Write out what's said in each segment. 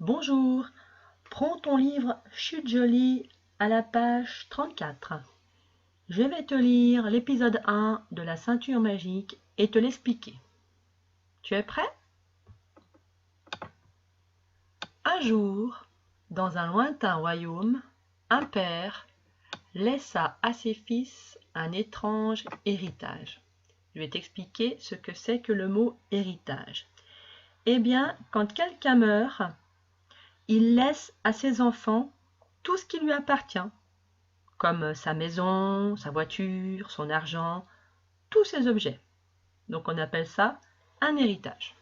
Bonjour, prends ton livre Chute jolie à la page 34. Je vais te lire l'épisode 1 de la ceinture magique et te l'expliquer. Tu es prêt? Un jour, dans un lointain royaume, un père laissa à ses fils un étrange héritage. Je vais t'expliquer ce que c'est que le mot héritage. Eh bien, quand quelqu'un meurt, il laisse à ses enfants tout ce qui lui appartient, comme sa maison, sa voiture, son argent, tous ces objets. Donc on appelle ça un héritage.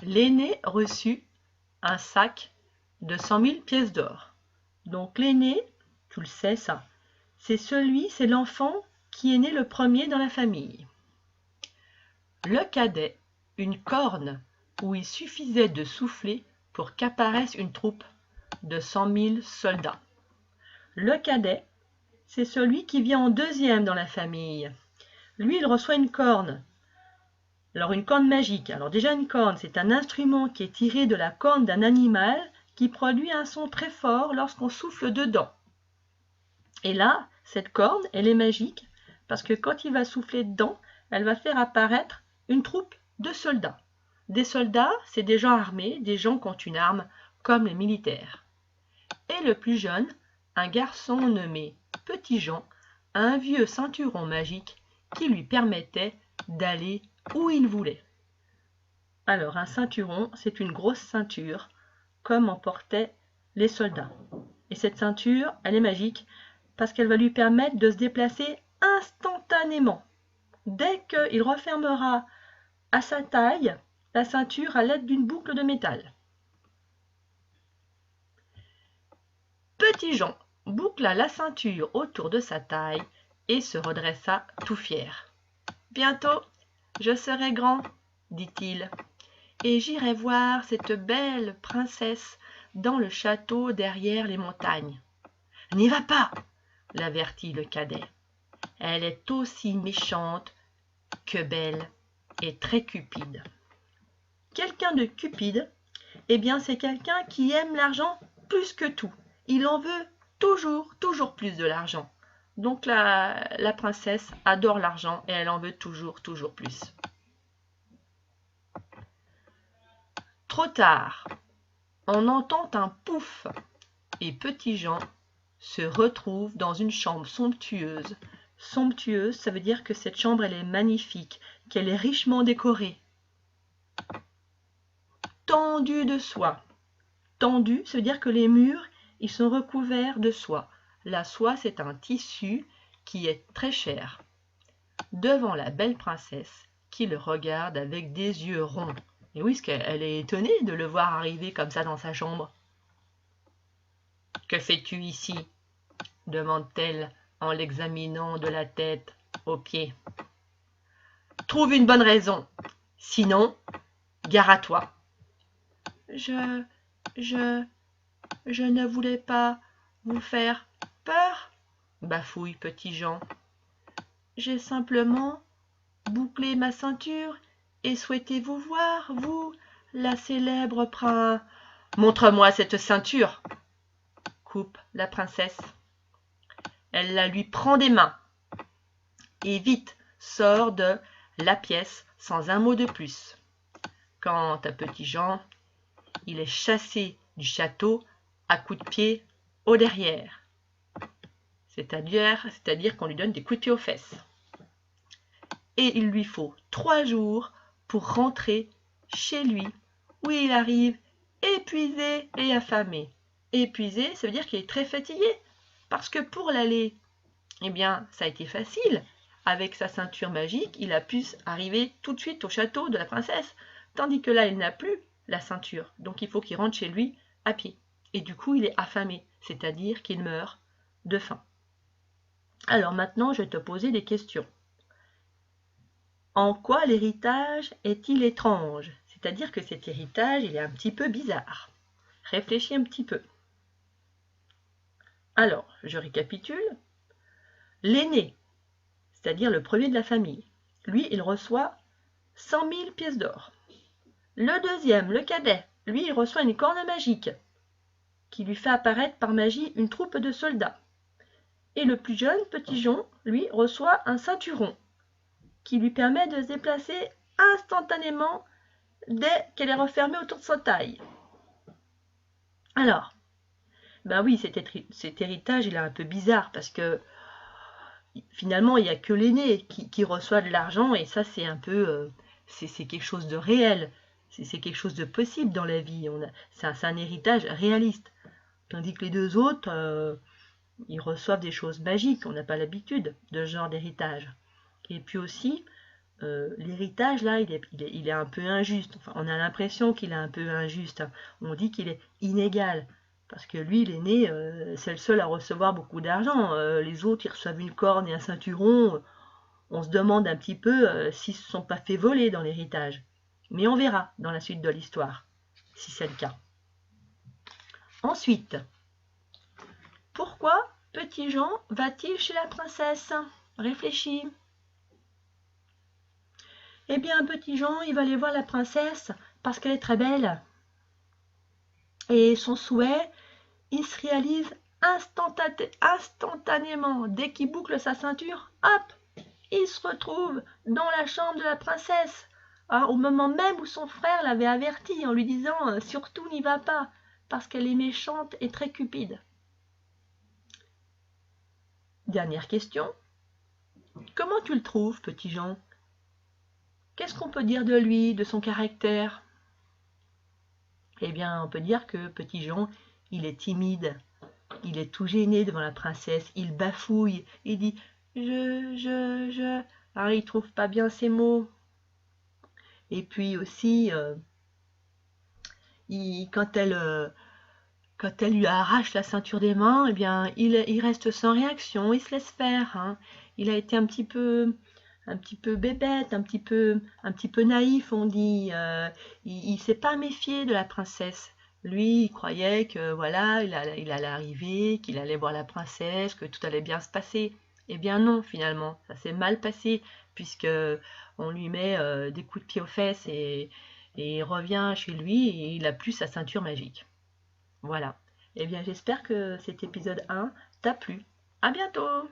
L'aîné reçut un sac de 100 000 pièces d'or. Donc l'aîné, tu le sais ça, c'est l'enfant qui est né le premier dans la famille. Le cadet, une corne où il suffisait de souffler pour qu'apparaisse une troupe de 100 000 soldats. Le cadet, c'est celui qui vient en deuxième dans la famille. Lui, il reçoit une corne. Alors une corne magique. Alors déjà une corne, c'est un instrument qui est tiré de la corne d'un animal qui produit un son très fort lorsqu'on souffle dedans. Et là, cette corne, elle est magique parce que quand il va souffler dedans, elle va faire apparaître une troupe de soldats. Des soldats, c'est des gens armés, des gens qui ont une arme, comme les militaires. Et le plus jeune, un garçon nommé Petit Jean, a un vieux ceinturon magique qui lui permettait d'aller où il voulait. Alors un ceinturon, c'est une grosse ceinture, comme en portaient les soldats. Et cette ceinture, elle est magique parce qu'elle va lui permettre de se déplacer instantanément. Dès qu'il refermera à sa taille la ceinture à l'aide d'une boucle de métal. Petit Jean boucla la ceinture autour de sa taille et se redressa tout fier. « Bientôt, je serai grand, dit-il, et j'irai voir cette belle princesse dans le château derrière les montagnes. »« N'y va pas, l'avertit le cadet. Elle est aussi méchante que belle et très cupide. » Quelqu'un de cupide, eh bien c'est quelqu'un qui aime l'argent plus que tout. Il en veut toujours plus de l'argent. Donc la princesse adore l'argent et elle en veut toujours plus. Trop tard, on entend un pouf et Petit Jean se retrouve dans une chambre somptueuse. Somptueuse, ça veut dire que cette chambre, elle est magnifique, qu'elle est richement décorée. Tendue de soie. Tendue, ça veut dire que les murs, ils sont recouverts de soie. La soie, c'est un tissu qui est très cher. Devant la belle princesse qui le regarde avec des yeux ronds. Et oui, parce qu'elle est étonnée de le voir arriver comme ça dans sa chambre. « Que fais-tu ici ?» demande-t-elle en l'examinant de la tête aux pieds. « Trouve une bonne raison, sinon, gare à toi. »« Je ne voulais pas vous faire peur, bafouille Petit Jean. J'ai simplement bouclé ma ceinture et souhaité vous voir, vous, la célèbre prince. »« Montre-moi cette ceinture, coupe la princesse. Elle la lui prend des mains et vite sort de la pièce sans un mot de plus. Quant à Petit Jean, il est chassé du château à coups de pied au derrière. C'est-à-dire qu'on lui donne des coups de pied aux fesses. Et il lui faut 3 jours pour rentrer chez lui, où il arrive épuisé et affamé. Épuisé, ça veut dire qu'il est très fatigué, parce que pour l'aller, eh bien, ça a été facile. Avec sa ceinture magique, il a pu arriver tout de suite au château de la princesse, tandis que là, il n'a plus la ceinture. Donc il faut qu'il rentre chez lui à pied. Et du coup, il est affamé, c'est-à-dire qu'il meurt de faim. Alors maintenant, je vais te poser des questions. En quoi l'héritage est-il étrange? C'est-à-dire que cet héritage, il est un petit peu bizarre. Réfléchis un petit peu. Alors, je récapitule. L'aîné, c'est-à-dire le premier de la famille, lui, il reçoit 100 000 pièces d'or. Le deuxième, le cadet, lui, il reçoit une corne magique qui lui fait apparaître par magie une troupe de soldats. Et le plus jeune, Petit Jon, lui, reçoit un ceinturon qui lui permet de se déplacer instantanément dès qu'elle est refermée autour de sa taille. Alors, ben oui, cet héritage, il est un peu bizarre parce que finalement, il n'y a que l'aîné qui reçoit de l'argent et ça, c'est un peu, c'est quelque chose de réel, c'est quelque chose de possible dans la vie. C'est un héritage réaliste. Tandis que les deux autres, ils reçoivent des choses magiques. On n'a pas l'habitude de ce genre d'héritage. Et puis aussi, l'héritage, là, il est un peu injuste. Enfin, on a l'impression qu'il est un peu injuste. On dit qu'il est inégal. Parce que lui, l'aîné, c'est le seul à recevoir beaucoup d'argent. Les autres, ils reçoivent une corne et un ceinturon. On se demande un petit peu s'ils ne se sont pas fait voler dans l'héritage. Mais on verra dans la suite de l'histoire, si c'est le cas. Ensuite, pourquoi Petit Jon va-t-il chez la princesse? Réfléchis. Eh bien, Petit Jon, il va aller voir la princesse parce qu'elle est très belle. Et son souhait, il se réalise instantanément. Dès qu'il boucle sa ceinture, hop, il se retrouve dans la chambre de la princesse. Au moment même où son frère l'avait averti en lui disant « Surtout n'y va pas, parce qu'elle est méchante et très cupide. » Dernière question. Comment tu le trouves, Petit Jon? Qu'est-ce qu'on peut dire de lui, de son caractère? Eh bien, on peut dire que Petit Jon, il est timide. Il est tout gêné devant la princesse. Il bafouille. Il dit « je... » Alors, il trouve pas bien ses mots. Et puis aussi, quand elle lui arrache la ceinture des mains, eh bien, il reste sans réaction. Il se laisse faire. Hein. Il a été un petit peu bébête, un petit peu naïf, on dit. Il s'est pas méfié de la princesse. Lui, il croyait que voilà, il allait arriver, qu'il allait voir la princesse, que tout allait bien se passer. Eh bien non, finalement, ça s'est mal passé, puisque on lui met des coups de pied aux fesses et il revient chez lui et il a plus sa ceinture magique. Voilà. Eh bien, j'espère que cet épisode 1 t'a plu. À bientôt!